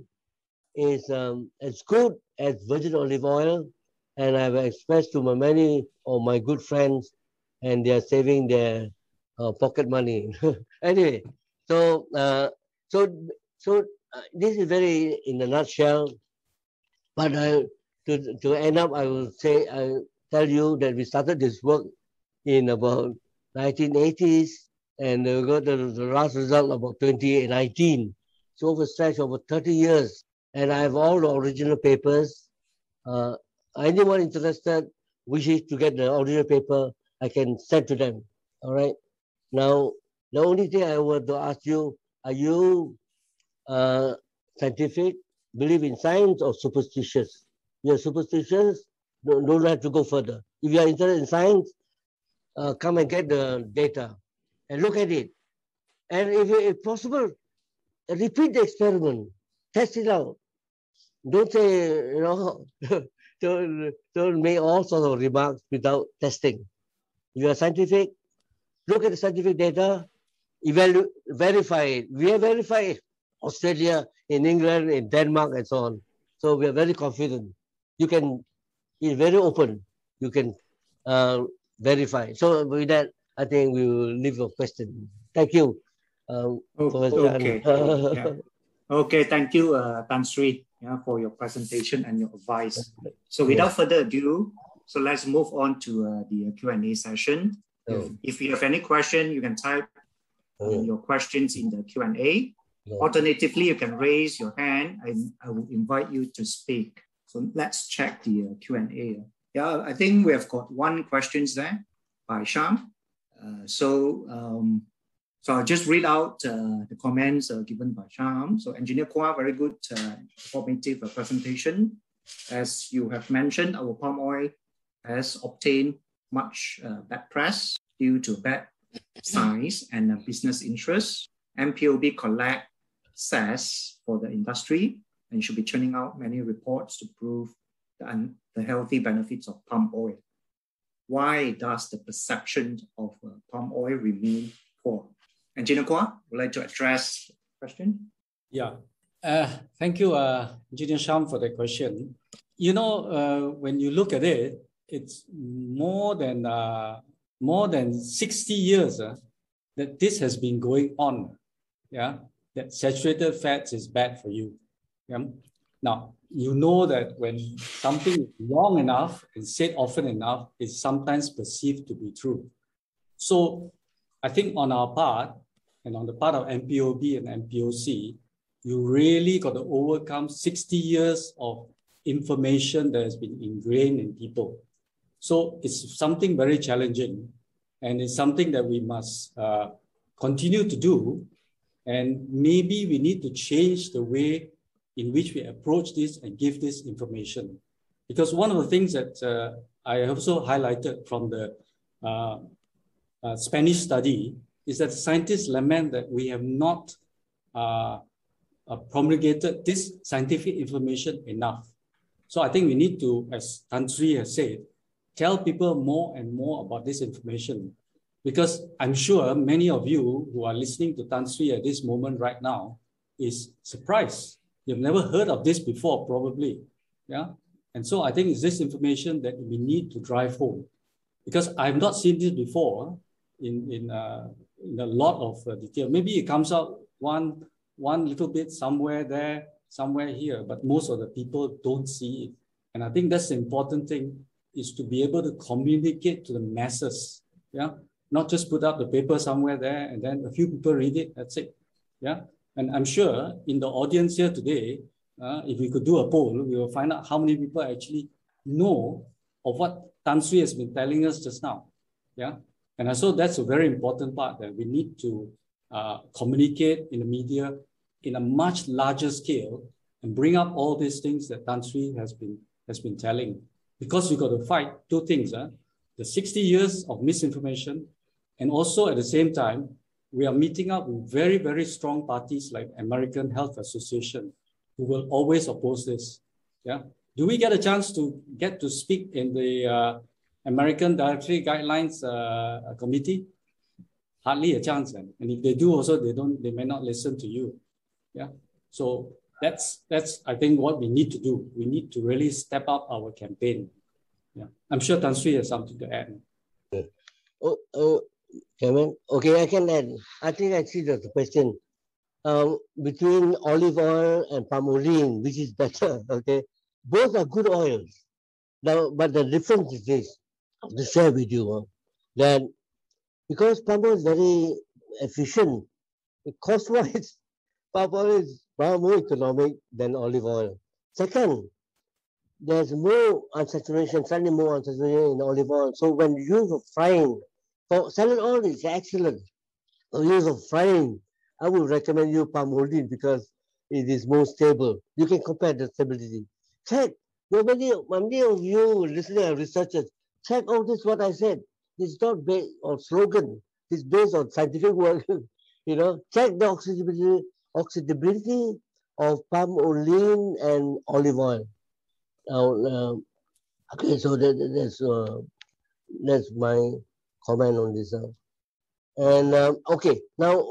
is as good as virgin olive oil, and I've expressed to many of my good friends, and they are saving their pocket money. Anyway, so this is very in a nutshell. But to end up, I tell you that we started this work in about 1980s, and we got the last result about 2019. So over a stretch over 30 years, and I have all the original papers. Anyone interested, wishes to get the original paper, I can send to them. All right. Now, the only thing I want to ask you, are you scientific, believe in science, or superstitious? You're superstitious, don't have to go further. If you are interested in science, come and get the data and look at it. And if possible, repeat the experiment, test it out. Don't say, don't make all sorts of remarks without testing. If you are scientific, look at the scientific data, verify it. We have verified Australia, in England, in Denmark, and so on. So we are very confident. It's very open. You can verify. So with that, I think we will leave your question. Thank you. Okay. Yeah. Okay, thank you, Tan Sri, for your presentation and your advice. So without further ado, so let's move on to the Q&A session. If you have any question, you can type your questions in the Q&A. Alternatively, you can raise your hand and I will invite you to speak. So let's check the Q&A. Yeah, I think we have got one question there by Sham. So I'll just read out the comments given by Sham. So Engineer Kwa, very good informative presentation. As you have mentioned, our palm oil has obtained much bad press due to bad science and business interests. MPOB collect says for the industry and should be churning out many reports to prove the healthy benefits of palm oil. Why does the perception of palm oil remain poor? Engineer Kwa, would like to address the question? Yeah, thank you, Engineer Sham, for the question. When you look at it, it's more than 60 years that this has been going on. Yeah, that saturated fats is bad for you. Yeah? Now, you know that when something is long enough and said often enough, it's sometimes perceived to be true. So I think on our part, and on the part of MPOB and MPOC, you really got to overcome 60 years of information that has been ingrained in people. So it's something very challenging, and it's something that we must continue to do, and maybe we need to change the way in which we approach this and give this information. Because one of the things that I also highlighted from the Spanish study is that scientists lament that we have not promulgated this scientific information enough. So I think we need to, as Tan Sri has said, tell people more and more about this information. Because I'm sure many of you who are listening to Tan Sri at this moment right now is surprised. You've never heard of this before, probably. Yeah. And so I think it's this information that we need to drive home. Because I've not seen this before in a lot of detail. Maybe it comes out one little bit somewhere there, somewhere here, but most of the people don't see it. And I think that's the important thing, is to be able to communicate to the masses. Yeah. Not just put up the paper somewhere there and then a few people read it, that's it. Yeah. And I'm sure in the audience here today, if we could do a poll, we will find out how many people actually know of what Tan Sri has been telling us just now. Yeah. And so that's a very important part, that we need to communicate in the media in a much larger scale and bring up all these things that Tan Sri has been telling. Because we've got to fight two things, the 60 years of misinformation, and also at the same time, we are meeting up with very, very strong parties like American Health Association, who will always oppose this. Yeah. Do we get a chance to get to speak in the American Dietary Guidelines Committee? Hardly a chance. And if they do also, they may not listen to you. Yeah. So that's I think what we need to do. We need to really step up our campaign. Yeah. I'm sure Tan Sri has something to add. Chairman, okay, I can add. I think I see the question. Between olive oil and palm oil, which is better, okay? Both are good oils. Now, but the difference is this, to share with you, that because palm oil is very efficient, cost-wise, palm oil is far more economic than olive oil. Second, there's more unsaturation, slightly more unsaturation in olive oil. So when you use of frying, for salad oil is excellent. For use of frying, I would recommend you palm oil because it is more stable. You can compare the stability. Check. Many of you listening are researchers. Check all this what I said. It's not based on slogan. It's based on scientific work. Check the oxidability of palm oil and olive oil. Okay, so that's my comment on this. And okay, now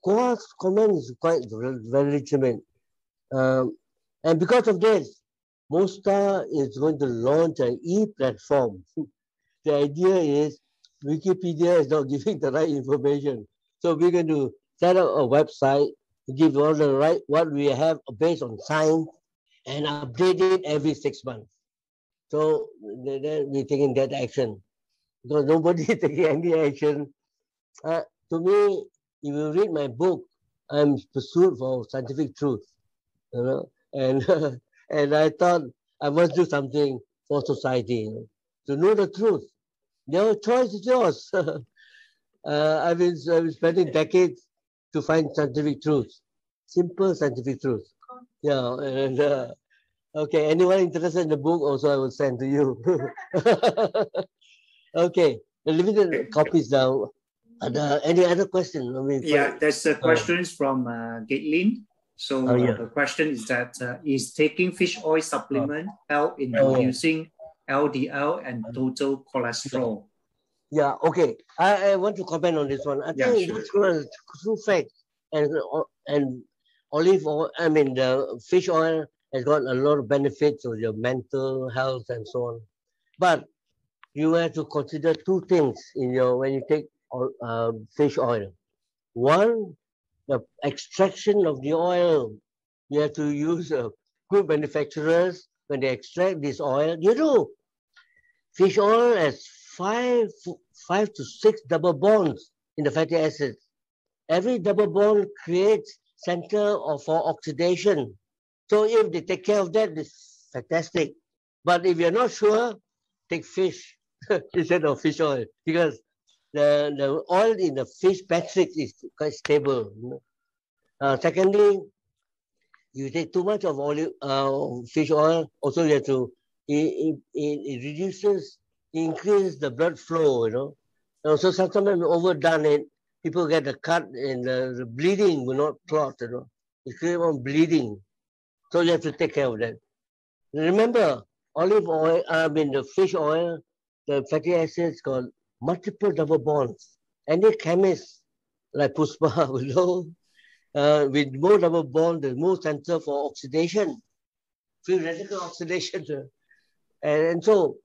Koa's comment is quite very legitimate. And because of this, Mostar is going to launch an e-platform. The idea is Wikipedia is not giving the right information. So we're going to set up a website to give all the right, what we have based on science, and update it every 6 months. So then we're taking that action. Because nobody is taking any action. To me, if you read my book, I'm pursued for scientific truth. And and I thought I must do something for society, to know the truth. Your choice is yours. I've been spending decades to find scientific truth, simple scientific truth. Yeah, and okay, anyone interested in the book also I will send to you. Okay, the limited copies now. Any other question? Yeah, there's a question from Gaitlin. So the question is that is taking fish oil supplement help in reducing LDL and total cholesterol? Yeah, okay. I want to comment on this one. I think it's true fact. And olive oil, the fish oil has got a lot of benefits of your mental health and so on. But you have to consider two things when you take fish oil. One, the extraction of the oil. You have to use good manufacturers when they extract this oil. Fish oil has 5 to 6 double bonds in the fatty acids. Every double bond creates center for oxidation. So if they take care of that, it's fantastic. But if you're not sure, take fish instead of fish oil, because the oil in the fish matrix is quite stable. Secondly, you take too much of fish oil, also you have to, it reduces, increases the blood flow, So sometimes overdone it, people get a cut and the bleeding will not clot, It creates on bleeding. So you have to take care of that. Remember, olive oil, the fish oil, the fatty acids got multiple double bonds. Any chemist like Puspa will know, with more double bond, there's more center for oxidation, free radical oxidation. And so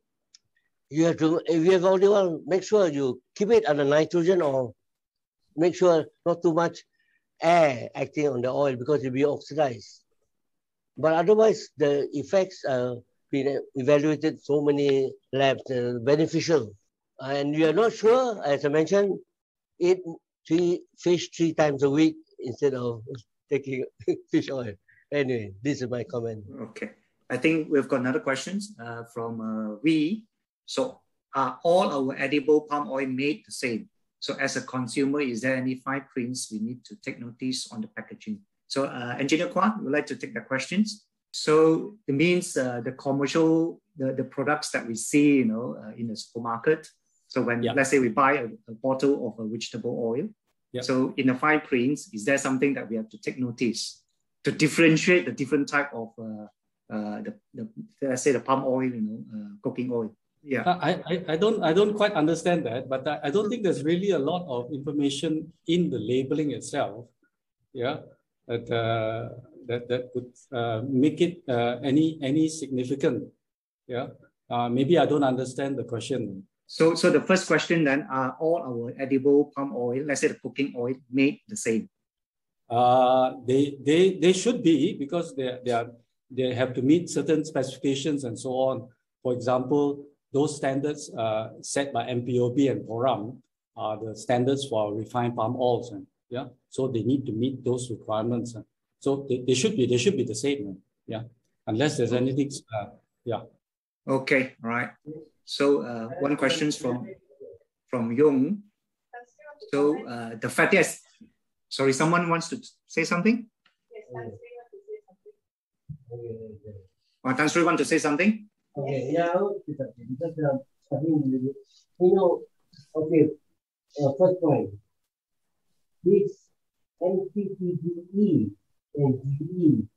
you have to, if you have olive oil, make sure you keep it under nitrogen or make sure not too much air acting on the oil because it will be oxidized. But otherwise, the effects are been evaluated so many labs, beneficial. And you are not sure, as I mentioned, eat fish 3 times a week instead of taking fish oil. Anyway, this is my comment. Okay. I think we've got another question from V. So are all our edible palm oil made the same? So as a consumer, is there any fine prints we need to take notice on the packaging? So Engineer Kwan would like to take the questions. So it means the commercial, the products that we see, in the supermarket. So when, let's say we buy a bottle of a vegetable oil. So in the fine prints, is there something that we have to take notice to differentiate the different type of, let's say the palm oil, cooking oil? Yeah. I don't quite understand that, but I don't think there's really a lot of information in the labeling itself. Yeah. That would make it any significant. Yeah. Maybe I don't understand the question. So the first question then, are all our edible palm oil, let's say the cooking oil, made the same? They should be, because they have to meet certain specifications and so on. For example, those standards set by MPOB and PORAM are the standards for refined palm oils. Yeah, so they need to meet those requirements. So they should be the same. Yeah, unless there's anything. Yeah. Okay. All right. So one question from Yung. So the fatty acid. Sorry, someone wants to say something? Yes, Tan Sri want to say something? Okay, yeah, I want to say something because I think, okay, first point. This NCTGE and GE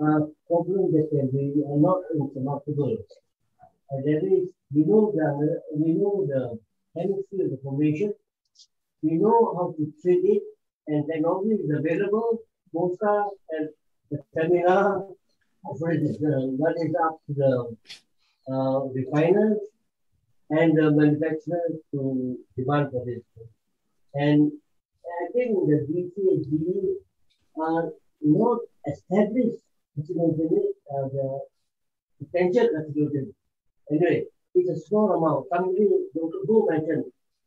are problems that are not insurmountable. That is, we know the chemistry of the formation, we know how to treat it, and technology is available. MOSA and the seminar what is up to the refiners and the manufacturers to demand for this. And I think the DC and GE are not established the potential carcinogen. Anyway, it's a small amount. Somebody, Dr. Gu mentioned,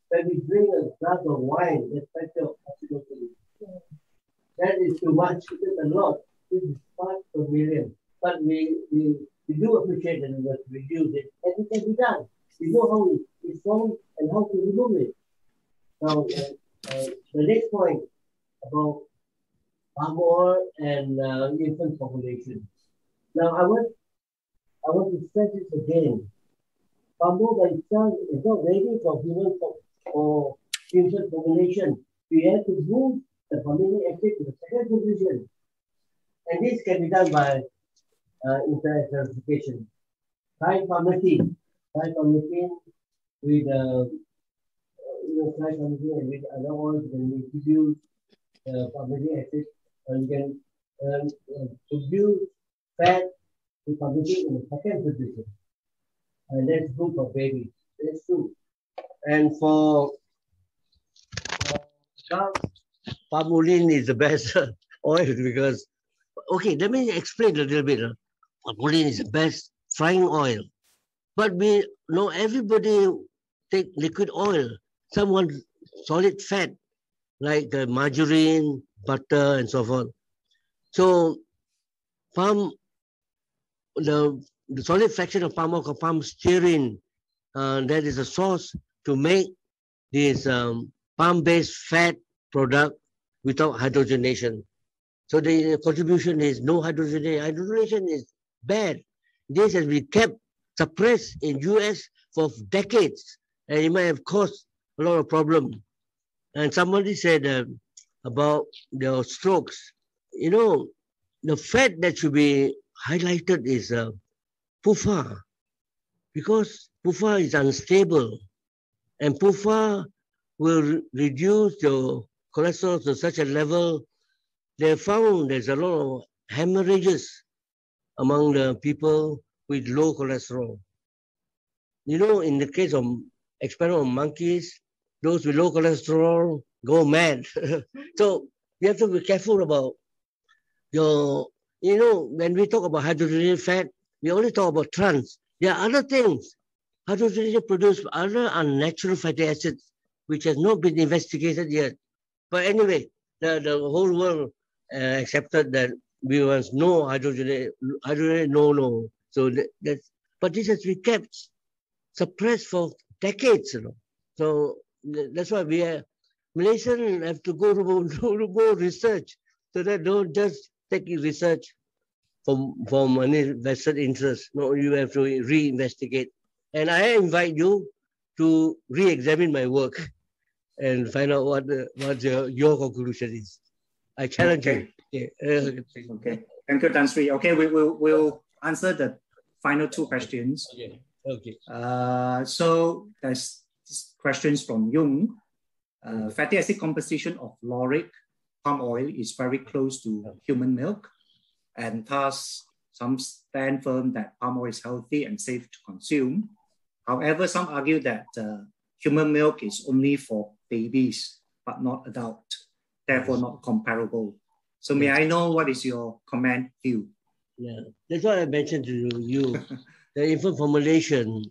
when we drink a glass of wine, the factor of carcinogen. That is too much. It is a lot. It is parts per million. But we do appreciate that we must reduce it. And it can be done. We know how it's formed and how to remove it. Now, the next point about palm oil and infant population. Now, I want to stress this again. Palm oil by itself is not ready for human or infant population. We have to move the family acid to the second position. And this can be done by intensification. Tripharmacy with tripharmacy and with other oils can be produced family acid, and you can produce fat to family in the second position. And that's good for babies. That's true. And for palmolene is the best oil because, okay, let me explain a little bit. Palmolene is the best frying oil. But we know everybody take liquid oil. Some want solid fat, like margarine, butter, and so forth. So the solid fraction of palm oil called palm stearin, that is a source to make this palm-based fat product without hydrogenation. So the contribution is no hydrogenation. Hydrogenation is bad. This has been kept suppressed in US for decades, and it might have caused a lot of problems. And somebody said about the strokes. You know, the fat that should be highlighted is PUFA, because PUFA is unstable, and PUFA will reduce your cholesterol to such a level. They found there's a lot of hemorrhages among the people with low cholesterol. You know, in the case of experiment on monkeys, those with low cholesterol go mad. So you have to be careful about your, you know, when we talk about hydrogenated fat, we only talk about trans. There are other things. Hydrogenated produce other unnatural fatty acids, which has not been investigated yet. But anyway, the whole world accepted that we want no hydrogenated, no. So that's, but this has been kept suppressed for decades, you know. So that's why we are, Malaysians have to go to more research, so that don't just take research from any vested interest. No, you have to reinvestigate. And I invite you to re-examine my work and find out what your conclusion is. I challenge you. Okay. Okay. Thank you, Tan Sri. Okay, we'll answer the final two questions. Okay. So there's questions from Jung. Fatty acid composition of lauric palm oil is very close to human milk, and thus some stand firm that palm oil is healthy and safe to consume. However, some argue that human milk is only for babies, but not adult, therefore not comparable. So may I know what is your comment view? Yeah, that's what I mentioned to you. The infant formulation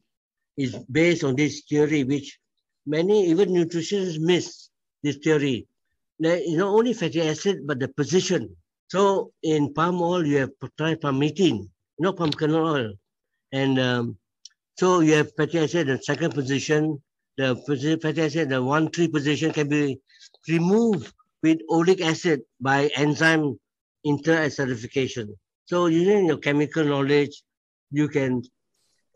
is based on this theory, which many, even nutritionists, miss this theory. There is not only fatty acid, but the position. So in palm oil, you have tripalmitin, not palm kernel oil. And so you have fatty acid in the second position. The fatty acid in the 1,3 position can be removed with oleic acid by enzyme interacidification. So using your chemical knowledge, you can,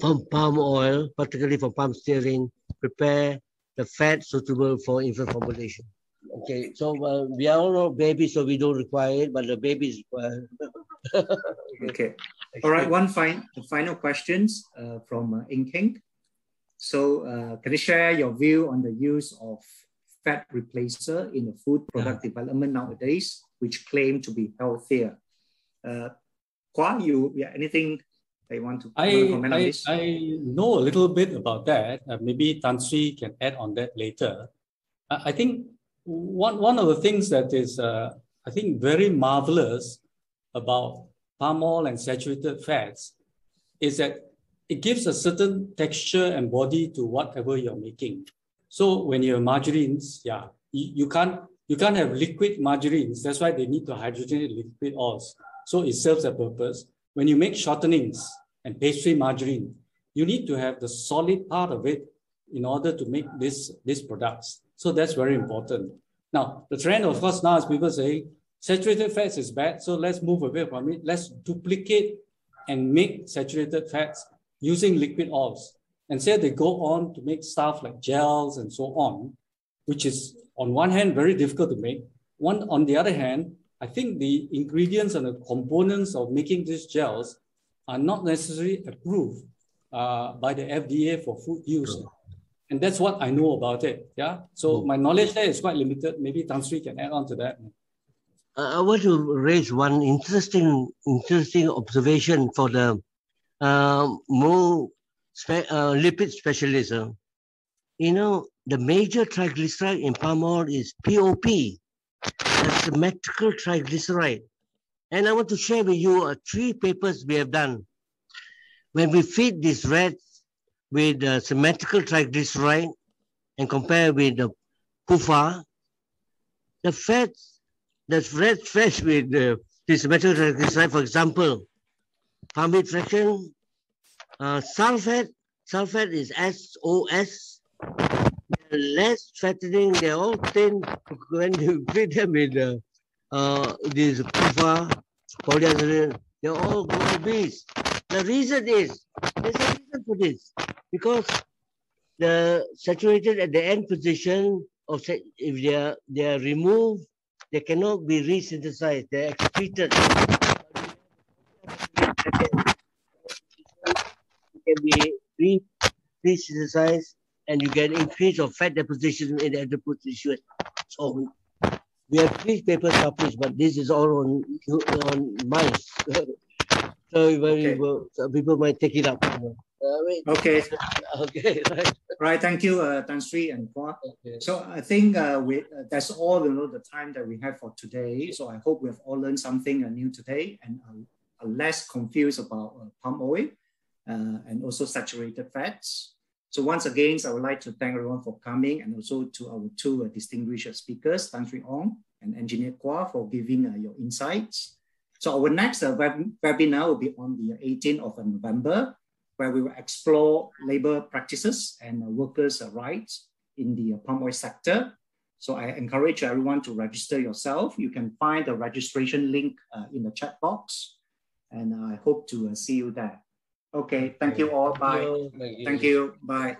from palm oil, particularly from palm stearin, prepare the fat suitable for infant formulation. Okay, so we are all not babies, so we don't require it, but the babies require. Okay. All right, final questions from Inking. So can you share your view on the use of fat replacer in the food product development nowadays, which claim to be healthier? Kwa, anything that you want to comment on this? I know a little bit about that. Maybe Tan Sri can add on that later. I think one of the things that is, I think, very marvelous about palm oil and saturated fats is that it gives a certain texture and body to whatever you're making. So when you have margarines, you can't have liquid margarines. That's why they need to hydrogenate liquid oils. So it serves a purpose. When you make shortenings and pastry margarine, you need to have the solid part of it in order to make these products. So that's very important. Now, the trend, of course, now is people say saturated fats is bad, so let's move away from it. Let's duplicate and make saturated fats using liquid oils. And say they go on to make stuff like gels and so on, which is on one hand very difficult to make. On the other hand, I think the ingredients and the components of making these gels are not necessarily approved by the FDA for food use. And that's what I know about it. Yeah. So my knowledge there is quite limited. Maybe Tan Sri can add on to that. I want to raise one interesting observation for the more lipid specialists. You know, the major triglyceride in palm oil is POP, a symmetrical triglyceride. And I want to share with you 3 papers we have done. When we feed these rats with symmetrical triglyceride and compare with the PUFA, the red fats with the symmetrical triglyceride, for example, palmate fraction, sulfate is SOS, less fattening. They're all thin when you feed them with this PUFA, polyunsaturated. They're all go obese. The reason is, there's a reason for this, because the saturated at the end position of if they are removed, they cannot be resynthesized. They're excreted. Can be resynthesized, and you get increase of fat deposition in the adipose tissue. So we have 3 papers published, but this is all on mice. So some people might take it up. Okay. Okay. Right. Thank you, Tan Sri and Kwa. Okay. So I think that's all the time that we have for today. So I hope we have all learned something new today and are less confused about palm oil and also saturated fats. So once again, I would like to thank everyone for coming, and also to our 2 distinguished speakers, Tan Sri Ong and Engineer Kwa, for giving your insights. So our next webinar will be on the 18th of November, where we will explore labor practices and workers' rights in the palm oil sector. So I encourage everyone to register yourself. You can find the registration link in the chat box, and I hope to see you there. Okay, thank you all. Bye. Thank you. Thank you. Bye.